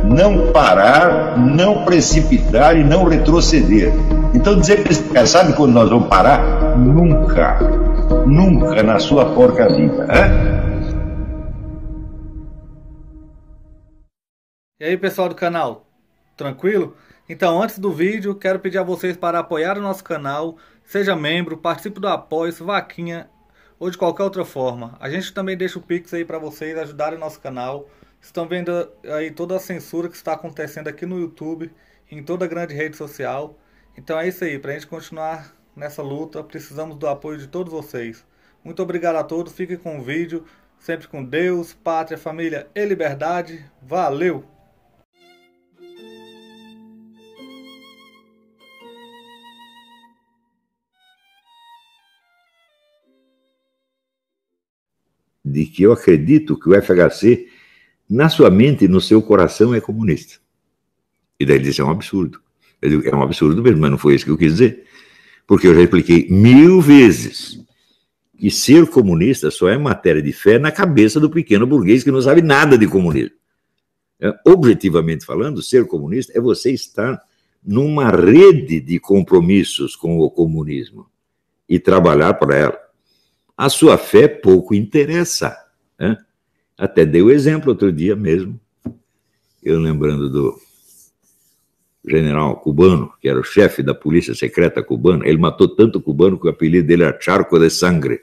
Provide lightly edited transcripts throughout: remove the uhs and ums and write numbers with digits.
não parar, não precipitar e não retroceder. Então dizer para esse cara, sabe quando nós vamos parar? Nunca, nunca na sua porca vida, né? E aí, pessoal do canal, tranquilo? Então, antes do vídeo, quero pedir a vocês para apoiar o nosso canal, seja membro, participe do apoio, vaquinha ou de qualquer outra forma. A gente também deixa o Pix aí para vocês ajudarem o nosso canal. Estão vendo aí toda a censura que está acontecendo aqui no YouTube, em toda a grande rede social. Então é isso aí, para a gente continuar nessa luta, precisamos do apoio de todos vocês. Muito obrigado a todos, fiquem com o vídeo, sempre com Deus, pátria, família e liberdade. Valeu! De que eu acredito que o FHC, na sua mente e no seu coração, é comunista. E daí ele disse, é um absurdo. Eu digo, é um absurdo mesmo, mas não foi isso que eu quis dizer. Porque eu já expliquei 1000 vezes que ser comunista só é matéria de fé na cabeça do pequeno burguês que não sabe nada de comunismo. Objetivamente falando, ser comunista é você estar numa rede de compromissos com o comunismo e trabalhar para ela. A sua fé pouco interessa, né? Até dei o exemplo outro dia mesmo, eu lembrando do general cubano, que era o chefe da polícia secreta cubana. Ele matou tanto cubano que o apelido dele era Charco de Sangre.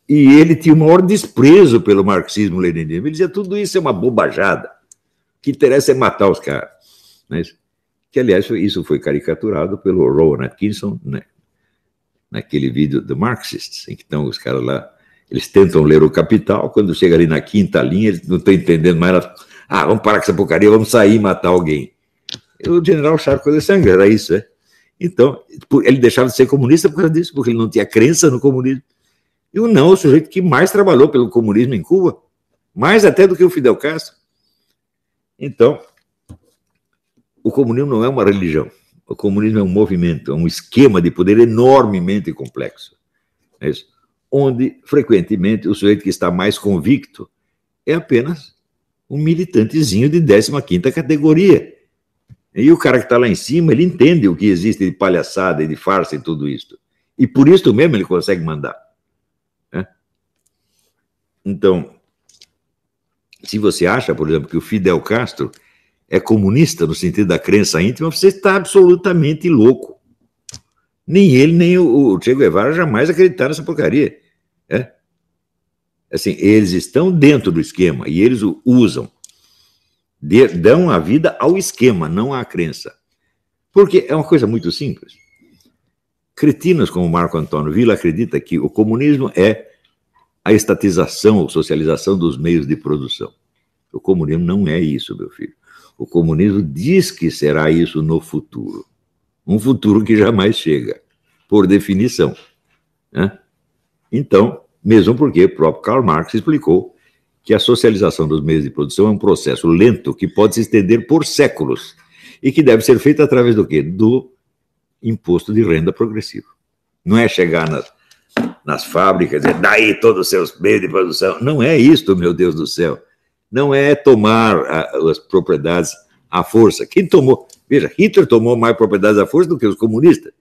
E ele tinha o maior desprezo pelo marxismo-leninismo. Ele dizia, tudo isso é uma bobajada. O que interessa é matar os caras. Mas, que, aliás, isso foi caricaturado pelo Rowan Atkinson, né? Naquele vídeo do Marxists, em que estão os caras lá, eles tentam ler o Capital, quando chega ali na quinta linha, eles não estão entendendo mais nada. Ah, vamos parar com essa porcaria, vamos sair e matar alguém. O general Charco de Sangre era isso, né? Então, ele deixava de ser comunista por causa disso, porque ele não tinha crença no comunismo. E o sujeito que mais trabalhou pelo comunismo em Cuba, mais até do que o Fidel Castro. Então, o comunismo não é uma religião. O comunismo é um movimento, é um esquema de poder enormemente complexo. É isso? Onde, frequentemente, o sujeito que está mais convicto é apenas um militantezinho de 15ª categoria. E o cara que está lá em cima, ele entende o que existe de palhaçada e de farsa em tudo isso. E por isso mesmo ele consegue mandar. Né? Então, se você acha, por exemplo, que o Fidel Castro é comunista no sentido da crença íntima, você está absolutamente louco. Nem ele, nem o Che Guevara jamais acreditaram nessa porcaria. É? Assim, eles estão dentro do esquema e eles o usam. Dão a vida ao esquema, não à crença. Porque é uma coisa muito simples. Cretinos como Marco Antônio Villa acreditam que o comunismo é a estatização ou socialização dos meios de produção. O comunismo não é isso, meu filho. O comunismo diz que será isso no futuro. Um futuro que jamais chega, por definição. Né? Então, mesmo porque o próprio Karl Marx explicou que a socialização dos meios de produção é um processo lento que pode se estender por séculos e que deve ser feito através do quê? Do imposto de renda progressivo. Não é chegar nas fábricas e dizer, daí todos os seus meios de produção. Não é isto, meu Deus do céu. Não é tomar as propriedades à força. Quem tomou? Veja, Hitler tomou mais propriedades à força do que os comunistas.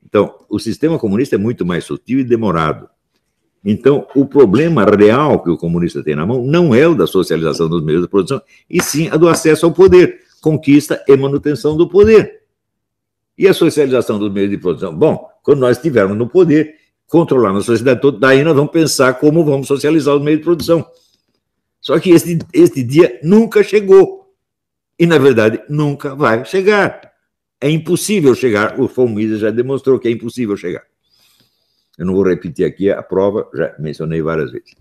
Então, o sistema comunista é muito mais sutil e demorado. Então, o problema real que o comunista tem na mão não é o da socialização dos meios de produção, e sim a do acesso ao poder, conquista e manutenção do poder. E a socialização dos meios de produção? Bom, quando nós estivermos no poder, controlando a sociedade toda, daí nós vamos pensar como vamos socializar os meios de produção. Só que este dia nunca chegou. E, na verdade, nunca vai chegar. É impossível chegar. O von Mises já demonstrou que é impossível chegar. Eu não vou repetir aqui a prova, já mencionei várias vezes.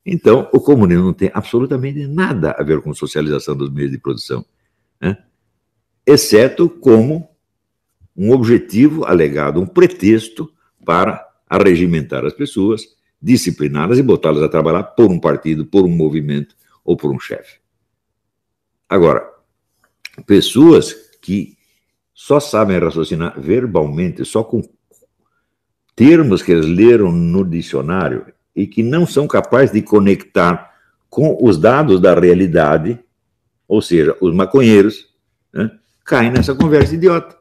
Então, o comunismo não tem absolutamente nada a ver com socialização dos meios de produção, né? Exceto como um objetivo alegado, um pretexto para arregimentar as pessoas, discipliná-las e botá-las a trabalhar por um partido, por um movimento ou por um chefe. Agora, pessoas que só sabem raciocinar verbalmente, só com termos que eles leram no dicionário e que não são capazes de conectar com os dados da realidade, ou seja, os maconheiros, né, caem nessa conversa idiota.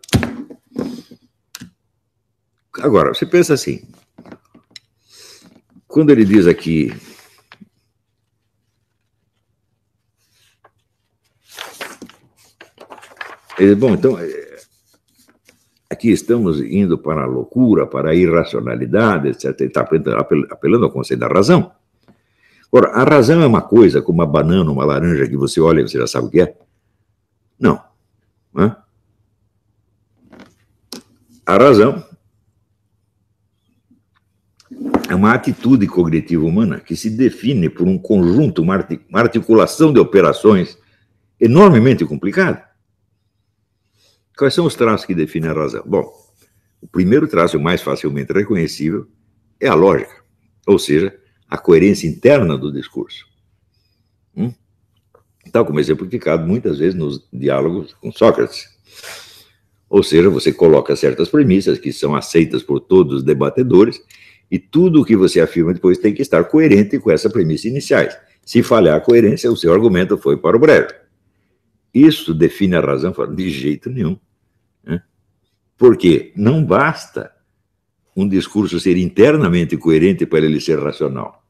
Agora, você pensa assim, quando ele diz aqui, bom, então, aqui estamos indo para a loucura, para a irracionalidade, etc. Ele está apelando ao conceito da razão. Ora, a razão é uma coisa, como uma banana, uma laranja, que você olha e você já sabe o que é? Não. Né? A razão é uma atitude cognitiva humana que se define por um conjunto, uma articulação de operações enormemente complicada. Quais são os traços que definem a razão? Bom, o primeiro traço, o mais facilmente reconhecível, é a lógica, ou seja, a coerência interna do discurso. Tal como exemplificado muitas vezes nos diálogos com Sócrates. Ou seja, você coloca certas premissas que são aceitas por todos os debatedores e tudo o que você afirma depois tem que estar coerente com essa premissa iniciais. Se falhar a coerência, o seu argumento foi para o brejo. Isso define a razão de jeito nenhum. Né? Porque não basta um discurso ser internamente coerente para ele ser racional.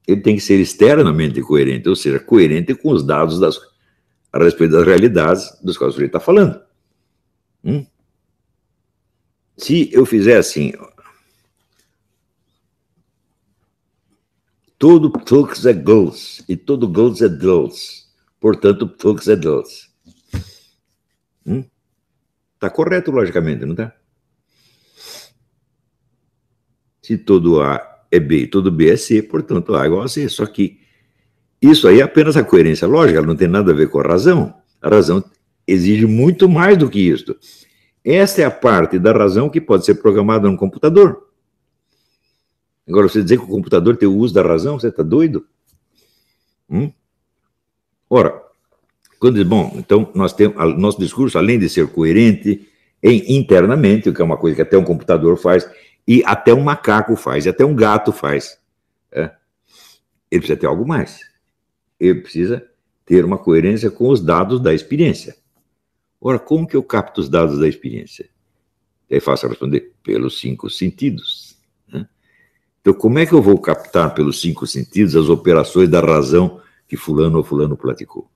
Ele tem que ser externamente coerente, ou seja, coerente com os dados a respeito das realidades dos quais ele está falando. Se eu fizer assim, todo Ptolux é Gauls, e todo Gauls é Dulce, portanto, Ptolux é Dulce. Está correto, logicamente, não está? Se todo A é B e todo B é C, portanto, A é igual a C. Só que isso aí é apenas a coerência lógica, ela não tem nada a ver com a razão. A razão exige muito mais do que isso. Esta é a parte da razão que pode ser programada no computador. Agora, você dizer que o computador tem o uso da razão, você está doido? Ora, quando diz, bom, então nós temos nosso discurso, além de ser coerente internamente, o que é uma coisa que até um computador faz, e até um macaco faz, e até um gato faz. Ele precisa ter algo mais. Ele precisa ter uma coerência com os dados da experiência. Ora, como que eu capto os dados da experiência? É fácil responder, pelos 5 sentidos. Então, como é que eu vou captar pelos 5 sentidos as operações da razão que fulano ou fulano praticou?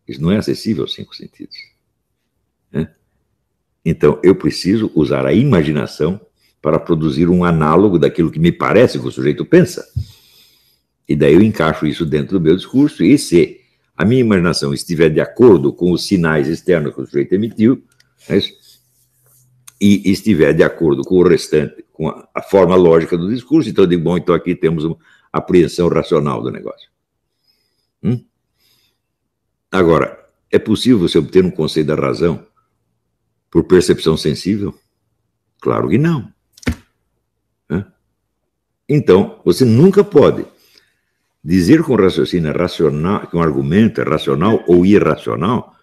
Isso não é acessível aos 5 sentidos. Então, eu preciso usar a imaginação para produzir um análogo daquilo que me parece que o sujeito pensa. E daí eu encaixo isso dentro do meu discurso, e se a minha imaginação estiver de acordo com os sinais externos que o sujeito emitiu, e estiver de acordo com o restante, com a forma lógica do discurso, então eu digo, bom, então aqui temos uma apreensão racional do negócio. Agora, é possível você obter um conceito da razão por percepção sensível? Claro que não. Então, você nunca pode dizer que um raciocínio é racional, que um argumento é racional ou irracional,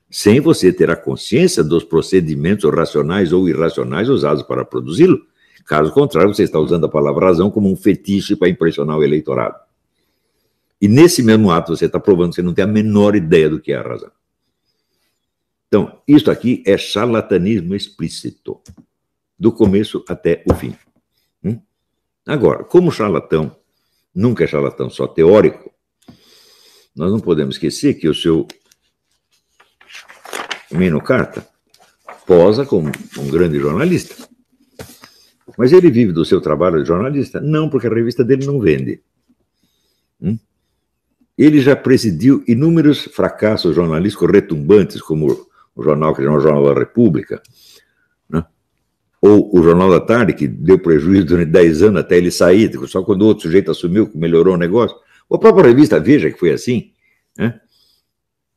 sem você ter a consciência dos procedimentos racionais ou irracionais usados para produzi-lo. Caso contrário, você está usando a palavra razão como um fetiche para impressionar o eleitorado. E nesse mesmo ato você está provando que você não tem a menor ideia do que é a razão. Então, isso aqui é charlatanismo explícito, do começo até o fim. Agora, como charlatão nunca é charlatão só teórico, nós não podemos esquecer que o seu Meno Carta posa como um grande jornalista. Mas ele vive do seu trabalho de jornalista? Não, porque a revista dele não vende. Ele já presidiu inúmeros fracassos jornalísticos retumbantes, como o jornal que é o Jornal da República, né? Ou o Jornal da Tarde, que deu prejuízo durante 10 anos até ele sair, só quando o outro sujeito assumiu que melhorou o negócio. Ou a própria revista Veja, que foi assim. Né?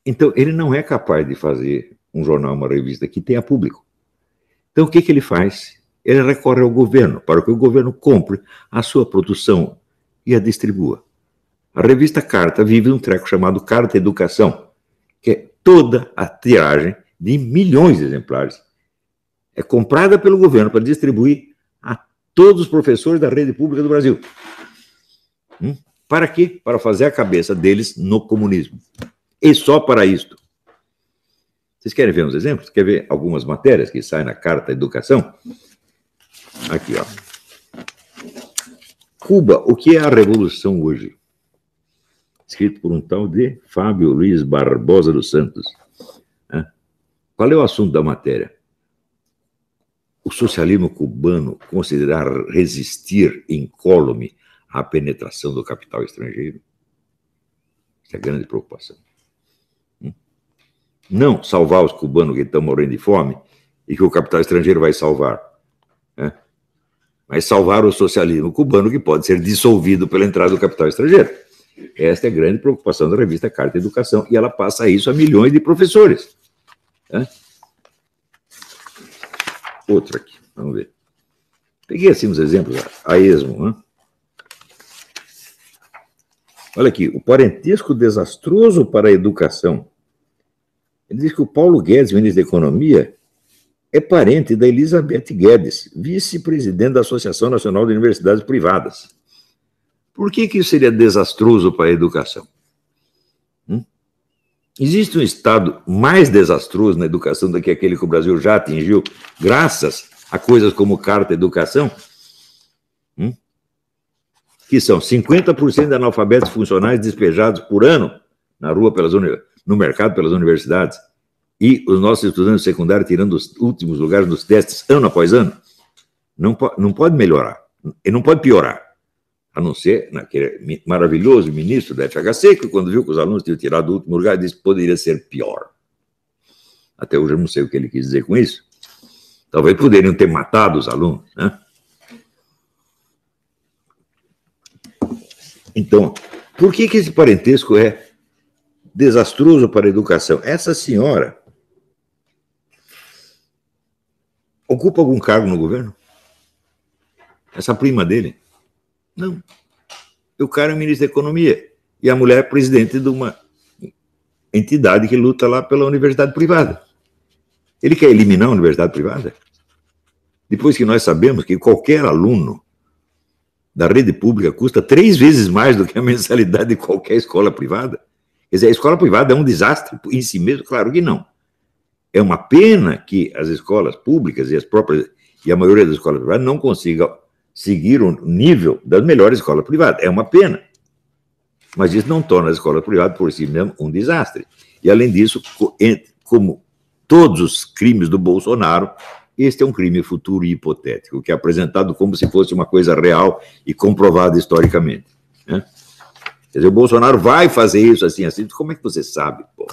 Então, ele não é capaz de fazer um jornal, uma revista que tenha público. Então, o que ele faz? Ele recorre ao governo, para que o governo compre a sua produção e a distribua. A revista Carta vive um treco chamado Carta Educação, que é toda a tiragem de milhões de exemplares. É comprada pelo governo para distribuir a todos os professores da rede pública do Brasil. Para quê? Para fazer a cabeça deles no comunismo. E só para isto. Vocês querem ver uns exemplos? Quer ver algumas matérias que saem na Carta Educação? Aqui, ó. Cuba, o que é a revolução hoje? Escrito por um tal de Fábio Luiz Barbosa dos Santos. Qual é o assunto da matéria? O socialismo cubano considerar resistir incólume à penetração do capital estrangeiro? Essa é a grande preocupação. Não salvar os cubanos que estão morrendo de fome e que o capital estrangeiro vai salvar. Mas salvar o socialismo cubano que pode ser dissolvido pela entrada do capital estrangeiro. Esta é a grande preocupação da revista Carta Educação e ela passa isso a milhões de professores. Outro aqui, vamos ver. Peguei assim uns exemplos a esmo. Olha aqui, o parentesco desastroso para a educação. Ele diz que o Paulo Guedes, ministro da Economia, é parente da Elizabeth Guedes, vice-presidente da Associação Nacional de Universidades Privadas. Por que isso seria desastroso para a educação? Existe um estado mais desastroso na educação do que aquele que o Brasil já atingiu, graças a coisas como Carta Educação, que são 50% de analfabetos funcionais despejados por ano na rua no mercado pelas universidades, e os nossos estudantes secundários tirando os últimos lugares nos testes ano após ano. Não pode melhorar, e não pode piorar. A não ser naquele maravilhoso ministro da FHC, que quando viu que os alunos tinham tirado o último lugar, disse que poderia ser pior. Até hoje eu não sei o que ele quis dizer com isso. Talvez poderiam ter matado os alunos, né? Então, por que esse parentesco é desastroso para a educação? Essa senhora ocupa algum cargo no governo? Essa prima dele? Não. O cara é ministro da Economia e a mulher é presidente de uma entidade que luta lá pela universidade privada. Ele quer eliminar a universidade privada? Depois que nós sabemos que qualquer aluno da rede pública custa 3 vezes mais do que a mensalidade de qualquer escola privada. Quer dizer, a escola privada é um desastre em si mesmo? Claro que não. É uma pena que as escolas públicas e a maioria das escolas privadas não consigam seguir o nível das melhores escolas privadas. É uma pena. Mas isso não torna a escola privada por si mesmo um desastre. E, além disso, como todos os crimes do Bolsonaro, este é um crime futuro e hipotético, que é apresentado como se fosse uma coisa real e comprovada historicamente. Quer dizer, o Bolsonaro vai fazer isso assim. Como é que você sabe, pô?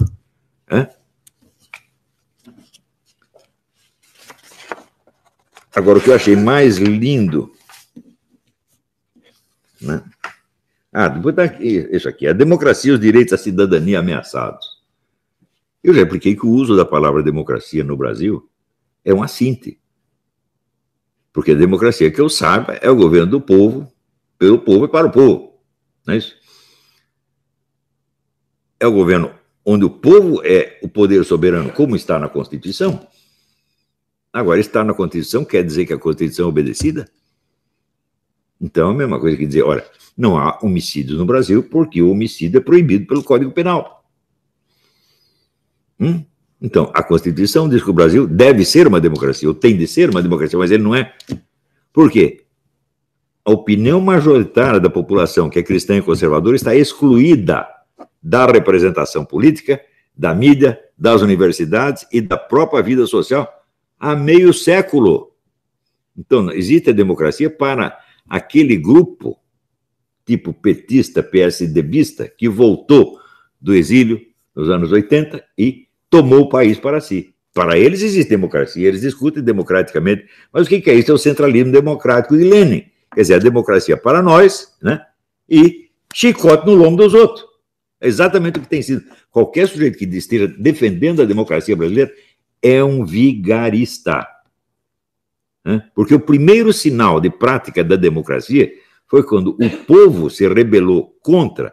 Agora, o que eu achei mais lindo... depois tá aqui, isso aqui, a democracia e os direitos à cidadania ameaçados. Eu já expliquei que o uso da palavra democracia no Brasil é um assinte. Porque a democracia, que eu saiba, é o governo do povo, pelo povo e para o povo. Não é isso? É o governo onde o povo é o poder soberano, como está na Constituição. Agora, estar na Constituição quer dizer que a Constituição é obedecida? Então, é a mesma coisa que dizer, olha, não há homicídios no Brasil porque o homicídio é proibido pelo Código Penal. Então, a Constituição diz que o Brasil deve ser uma democracia, ou tem de ser uma democracia, mas ele não é. Por quê? A opinião majoritária da população, que é cristã e conservadora, está excluída da representação política, da mídia, das universidades e da própria vida social há meio século. Então, existe a democracia para aquele grupo, tipo petista, PSDBista, que voltou do exílio nos anos 80 e tomou o país para si. Para eles existe democracia, eles discutem democraticamente, mas o que é isso? É o centralismo democrático de Lenin. Quer dizer, a democracia para nós, né? E chicote no lombo dos outros. É exatamente o que tem sido. Qualquer sujeito que esteja defendendo a democracia brasileira é um vigarista. Porque o primeiro sinal de prática da democracia foi quando o povo se rebelou contra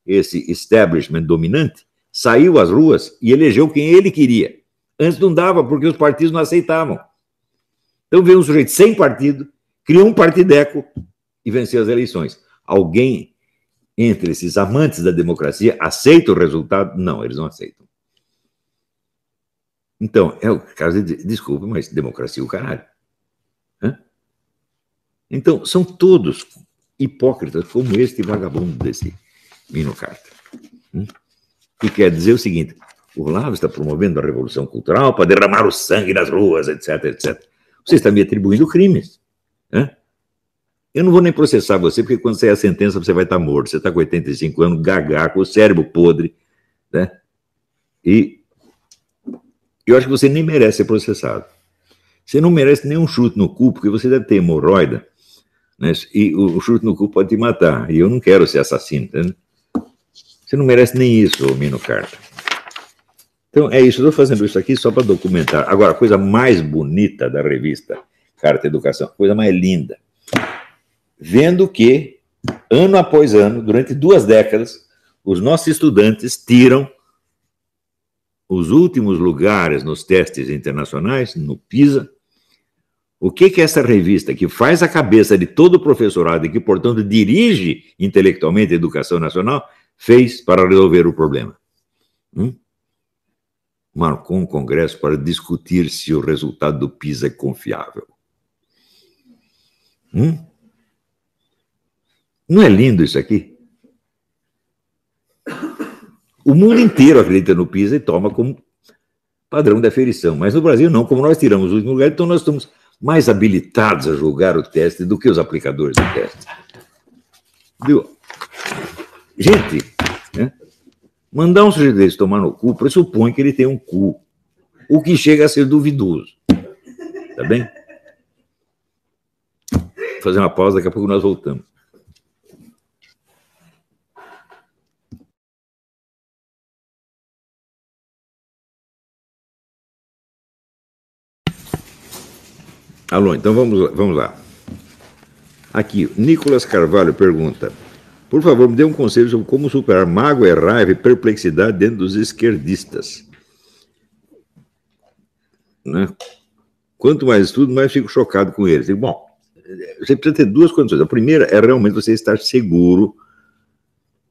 esse establishment dominante, saiu às ruas e elegeu quem ele queria. Antes não dava, porque os partidos não aceitavam. Então veio um sujeito sem partido, criou um partideco e venceu as eleições. Alguém entre esses amantes da democracia aceita o resultado? Não, eles não aceitam. Então, é o caso de, desculpa, mas democracia é o caralho. Hã? Então, são todos hipócritas como este vagabundo desse Mino Carter. Que quer dizer o seguinte: o Olavo está promovendo a revolução cultural para derramar o sangue nas ruas, etc, etc. Você está me atribuindo crimes. Eu não vou nem processar você, porque quando sair a sentença você vai estar morto. Você está com 85 anos, gagá, com o cérebro podre, né? E eu acho que você nem merece ser processado. Você não merece nem um chute no cu, porque você deve ter hemorroida, né? E o chute no cu pode te matar. E eu não quero ser assassino, entendeu? Você não merece nem isso, Mino Carter. Então, é isso. Eu estou fazendo isso aqui só para documentar. Agora, a coisa mais bonita da revista Carta Educação, a coisa mais linda, vendo que, ano após ano, durante 2 décadas, os nossos estudantes tiram os últimos lugares nos testes internacionais, no PISA. O que essa revista, que faz a cabeça de todo o professorado e que, portanto, dirige intelectualmente a educação nacional, fez para resolver o problema? Marcou um congresso para discutir se o resultado do PISA é confiável. Não é lindo isso aqui? O mundo inteiro acredita no PISA e toma como padrão de aferição, mas no Brasil não. Como nós tiramos o último lugar, então nós estamos mais habilitados a julgar o teste do que os aplicadores do teste. Viu? Gente, né? Mandar um sujeito desse tomar no cu pressupõe que ele tem um cu, o que chega a ser duvidoso. Tá bem? Vou fazer uma pausa, daqui a pouco nós voltamos. Alô, então vamos lá. Aqui, Nicolas Carvalho pergunta: por favor, me dê um conselho sobre como superar mágoa, raiva e perplexidade dentro dos esquerdistas. Né? Quanto mais estudo, mais fico chocado com eles. Digo, bom, você precisa ter 2 condições. A primeira é realmente você estar seguro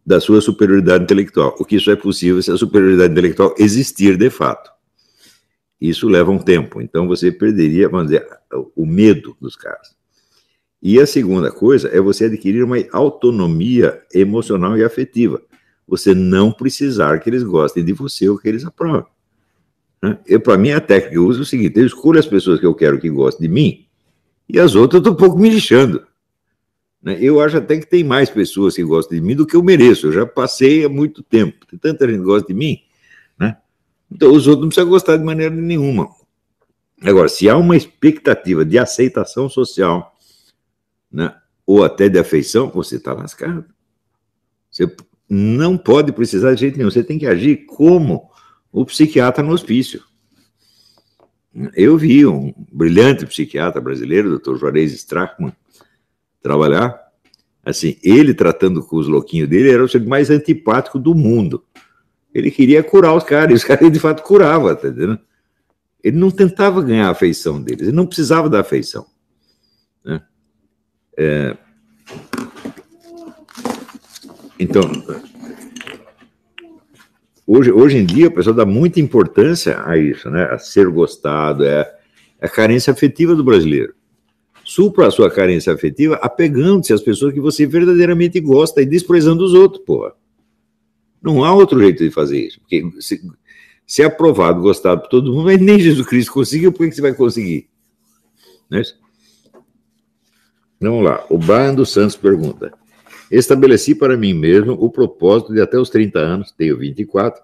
da sua superioridade intelectual. O que isso é possível se a superioridade intelectual existir de fato. Isso leva um tempo, então você perderia, vamos dizer, o medo dos caras. E a segunda coisa é você adquirir uma autonomia emocional e afetiva. Você não precisar que eles gostem de você ou que eles aprovem. Para mim, a técnica que eu uso é o seguinte: eu escolho as pessoas que eu quero que gostem de mim e as outras eu estou um pouco me lixando. Eu acho até que tem mais pessoas que gostam de mim do que eu mereço. Eu já passei há muito tempo. Tem tanta gente que gosta de mim, né? Então os outros não precisam gostar de maneira nenhuma. Agora, se há uma expectativa de aceitação social, né, ou até de afeição, você está lascado. Você não pode precisar de jeito nenhum. Você tem que agir como o psiquiatra no hospício. Eu vi um brilhante psiquiatra brasileiro, Dr. Juarez Strachman, trabalhar. Assim, ele tratando com os louquinhos dele era o ser mais antipático do mundo. Ele queria curar os caras, e os caras de fato curavam, tá entendendo? Ele não tentava ganhar a afeição deles, ele não precisava da afeição. Né? Então, hoje em dia, o pessoal dá muita importância a isso, né? A ser gostado, é a carência afetiva do brasileiro. Supra a sua carência afetiva apegando-se às pessoas que você verdadeiramente gosta e desprezando os outros, porra. Não há outro jeito de fazer isso. Porque se é aprovado, gostado por todo mundo, mas nem Jesus Cristo conseguiu, por que você vai conseguir? Não é isso? Vamos lá. O Brian dos Santos pergunta: estabeleci para mim mesmo o propósito de até os 30 anos, tenho 24,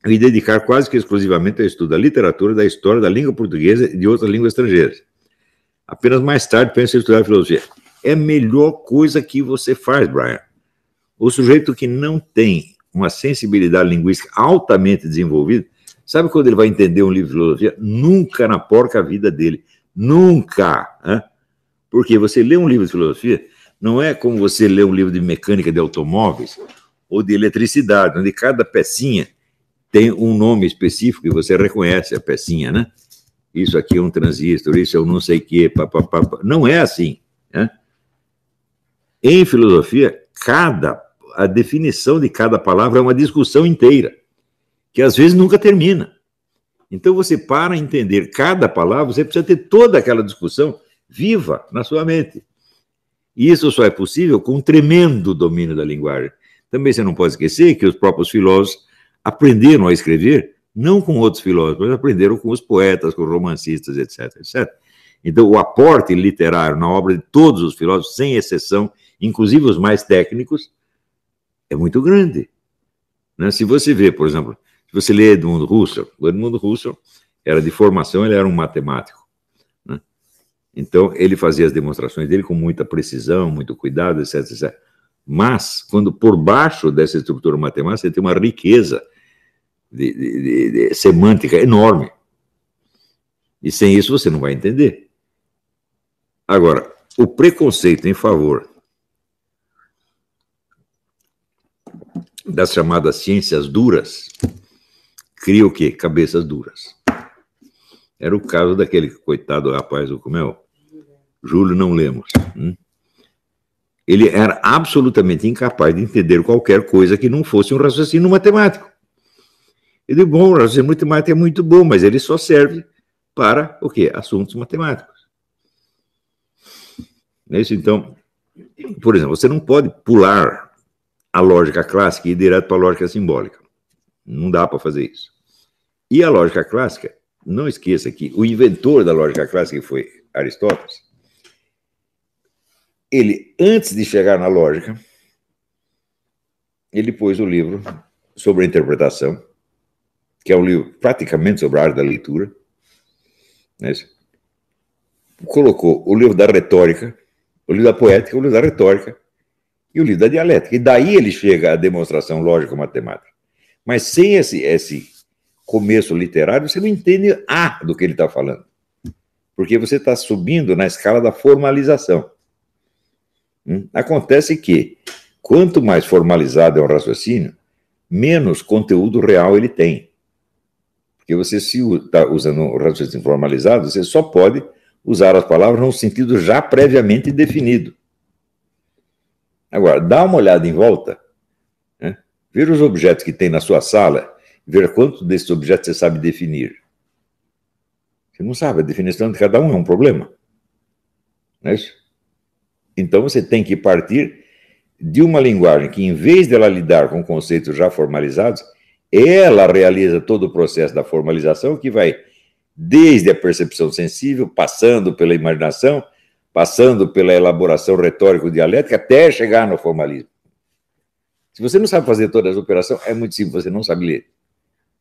me dedicar quase que exclusivamente ao estudo da literatura, da história, da língua portuguesa e de outras línguas estrangeiras. Apenas mais tarde penso em estudar filosofia. É a melhor coisa que você faz, Brian. O sujeito que não tem uma sensibilidade linguística altamente desenvolvida, sabe quando ele vai entender um livro de filosofia? Nunca na porca vida dele. Nunca. Hein? Porque você lê um livro de filosofia, não é como você lê um livro de mecânica de automóveis ou de eletricidade, onde cada pecinha tem um nome específico e você reconhece a pecinha, né? Isso aqui é um transistor, isso é um não sei o quê, papapá. Não é assim. Né? Em filosofia, a definição de cada palavra é uma discussão inteira, que às vezes nunca termina. Então, você, para entender cada palavra, você precisa ter toda aquela discussão viva na sua mente. E isso só é possível com um tremendo domínio da linguagem. Também você não pode esquecer que os próprios filósofos aprenderam a escrever, não com outros filósofos, mas aprenderam com os poetas, com os romancistas, etc, etc. Então, o aporte literário na obra de todos os filósofos, sem exceção, inclusive os mais técnicos, é muito grande. Né? Se você vê, por exemplo, se você lê Edmund Husserl, o Edmund Husserl era de formação, ele era um matemático. Né? Então, ele fazia as demonstrações dele com muita precisão, muito cuidado, etc, etc. Mas, quando por baixo dessa estrutura matemática, você tem uma riqueza de semântica enorme. E sem isso você não vai entender. Agora, o preconceito em favor das chamadas ciências duras cria o quê? Cabeças duras. Era o caso daquele coitado rapaz, como é? Júlio não Lemos. Ele era absolutamente incapaz de entender qualquer coisa que não fosse um raciocínio matemático. Eu digo, bom, o raciocínio matemático é muito bom, mas ele só serve para o quê? Assuntos matemáticos. É isso, então, por exemplo, você não pode pular a lógica clássica e ir direto para a lógica simbólica. Não dá para fazer isso. E a lógica clássica, não esqueça que o inventor da lógica clássica, que foi Aristóteles, ele, antes de chegar na lógica, ele pôs o livro sobre a interpretação, que é um livro praticamente sobre a arte da leitura, né? Colocou o livro da retórica, o livro da poética, o livro da retórica e o livro da dialética. E daí ele chega à demonstração lógico-matemática. Mas sem esse começo literário, você não entende do que ele está falando. Porque você está subindo na escala da formalização. Acontece que, quanto mais formalizado é um raciocínio, menos conteúdo real ele tem. Porque você, se está usando um raciocínio formalizado, você só pode usar as palavras num sentido já previamente definido. Agora, dá uma olhada em volta, né? Ver os objetos que tem na sua sala, ver quantos desses objetos você sabe definir. Você não sabe, a definição de cada um é um problema. Não é isso? Então, você tem que partir de uma linguagem que, em vez de ela lidar com conceitos já formalizados, ela realiza todo o processo da formalização, que vai desde a percepção sensível, passando pela imaginação, passando pela elaboração retórico-dialética, até chegar no formalismo. Se você não sabe fazer todas as operações, é muito simples, você não sabe ler.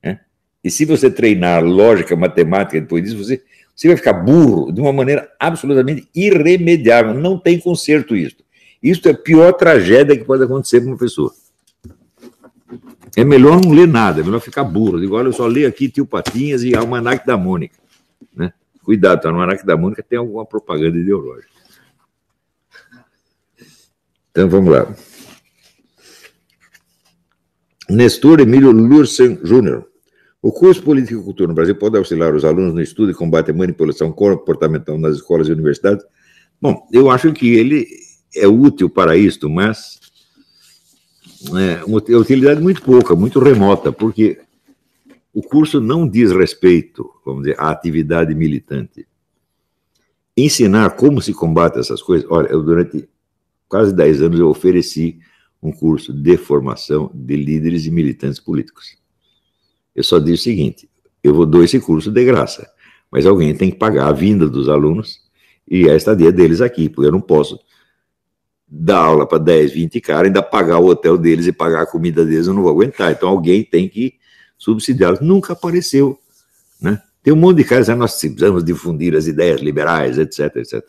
Né? E se você treinar lógica, matemática, depois disso, você vai ficar burro de uma maneira absolutamente irremediável. Não tem conserto isso. Isso é a pior tragédia que pode acontecer para uma pessoa. É melhor não ler nada, é melhor ficar burro. Digo, olha, eu só leio aqui Tio Patinhas e Almanaque da Mônica. Né? Cuidado, tá? No Almanaque da Mônica tem alguma propaganda ideológica. Então, vamos lá. Nestor Emílio Lursen Jr. O curso Política e Cultura no Brasil pode auxiliar os alunos no estudo e combate à manipulação comportamental nas escolas e universidades? Bom, eu acho que ele é útil para isto, mas uma utilidade muito pouca, muito remota, porque o curso não diz respeito, vamos dizer, à atividade militante. Ensinar como se combate essas coisas. Olha, eu durante quase 10 anos eu ofereci um curso de formação de líderes e militantes políticos. Eu só disse o seguinte, eu dou esse curso de graça, mas alguém tem que pagar a vinda dos alunos e a estadia deles aqui, porque eu não posso dar aula para 10, 20 caras, ainda pagar o hotel deles e pagar a comida deles, eu não vou aguentar. Então alguém tem que subsidiá-los. Nunca apareceu. Né? Tem um monte de caras, nós precisamos difundir as ideias liberais, etc, etc.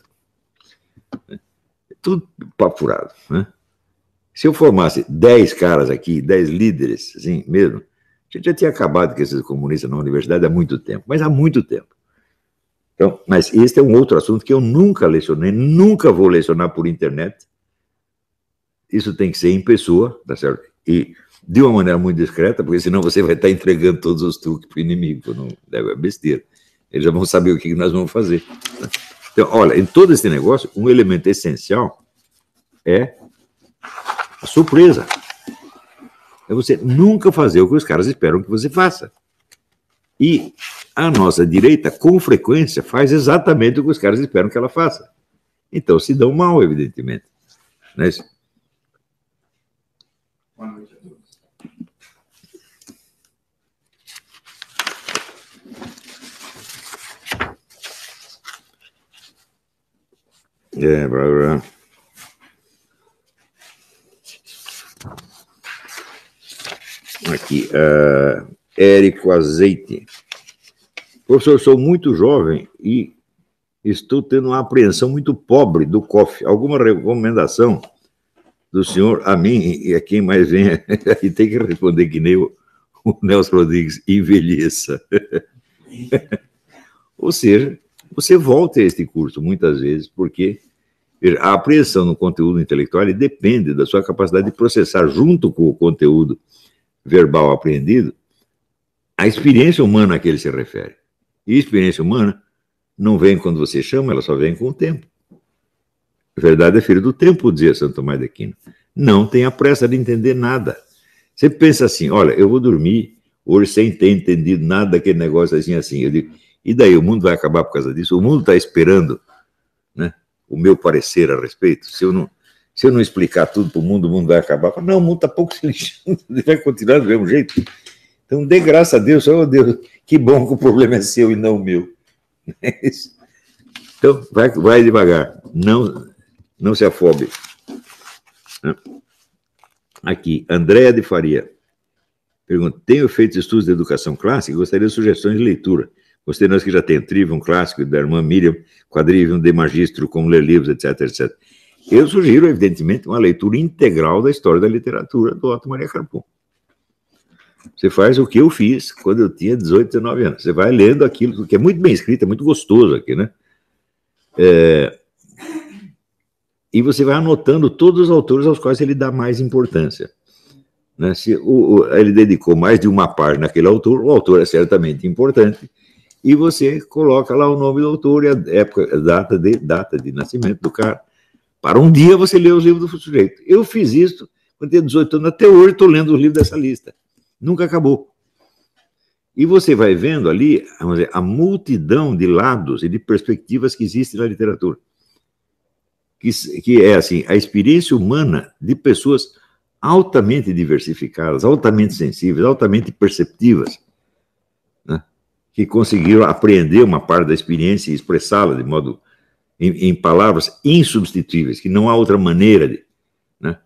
Tudo papo furado. Né? Se eu formasse 10 caras aqui, 10 líderes, assim mesmo, a gente já tinha acabado com esses comunistas na universidade há muito tempo, mas há muito tempo. Então, mas este é um outro assunto que eu nunca lecionei, nunca vou lecionar por internet. Isso tem que ser em pessoa, tá certo? E de uma maneira muito discreta, porque senão você vai estar entregando todos os truques para o inimigo, não é besteira. Eles já vão saber o que nós vamos fazer. Então, olha, em todo esse negócio, um elemento essencial é A surpresa é você nunca fazer o que os caras esperam que você faça. E a nossa direita, com frequência, faz exatamente o que os caras esperam que ela faça. Então, se dão mal, evidentemente. Não é isso? Boa noite a todos. Aqui, Érico Azeite. Professor, sou muito jovem e estou tendo uma apreensão muito pobre do COF. Alguma recomendação do senhor a mim e a quem mais vem? E tem que responder que nem o Nelson Rodrigues, envelheça. Ou seja, você volta a este curso muitas vezes, porque a apreensão no conteúdo intelectual depende da sua capacidade de processar, junto com o conteúdo verbal apreendido, a experiência humana a que ele se refere. E a experiência humana não vem quando você chama, ela só vem com o tempo. A verdade é filho do tempo, dizia Santo Tomás de Aquino. Não tenha pressa de entender nada. Você pensa assim, olha, eu vou dormir hoje sem ter entendido nada daquele negócio assim. Eu digo, e daí, o mundo vai acabar por causa disso? O mundo está esperando, né, o meu parecer a respeito? Se eu não explicar tudo para o mundo vai acabar. Não, o mundo está pouco se lixando, ele vai continuar do mesmo jeito. Então, dê graça a Deus, oh Deus, que bom que o problema é seu e não o meu. É isso. Então, vai devagar, não se afobe. Aqui, Andréa de Faria pergunta, tenho feito estudos de educação clássica e gostaria de sugestões de leitura. Gostei nós que já tem Trivium clássico da irmã Miriam, Quadrivium de Magistro, como ler livros, etc, etc. Eu sugiro, evidentemente, uma leitura integral da história da literatura do Otto Maria Carpon. Você faz o que eu fiz quando eu tinha 18, 19 anos. Você vai lendo aquilo, que é muito bem escrito, é muito gostoso aqui, né? E você vai anotando todos os autores aos quais ele dá mais importância. Né? Se ele dedicou mais de uma página àquele autor, o autor é certamente importante, e você coloca lá o nome do autor e a época, a data de nascimento do cara, para um dia você ler os livros do sujeito. Eu fiz isso quando tinha 18 anos, até hoje estou lendo os livros dessa lista. Nunca acabou. E você vai vendo ali, vamos dizer, a multidão de lados e de perspectivas que existe na literatura. Que é assim, a experiência humana de pessoas altamente diversificadas, altamente sensíveis, altamente perceptivas, né? Que conseguiram apreender uma parte da experiência e expressá-la de modo, em palavras insubstituíveis, que não há outra maneira de... Né?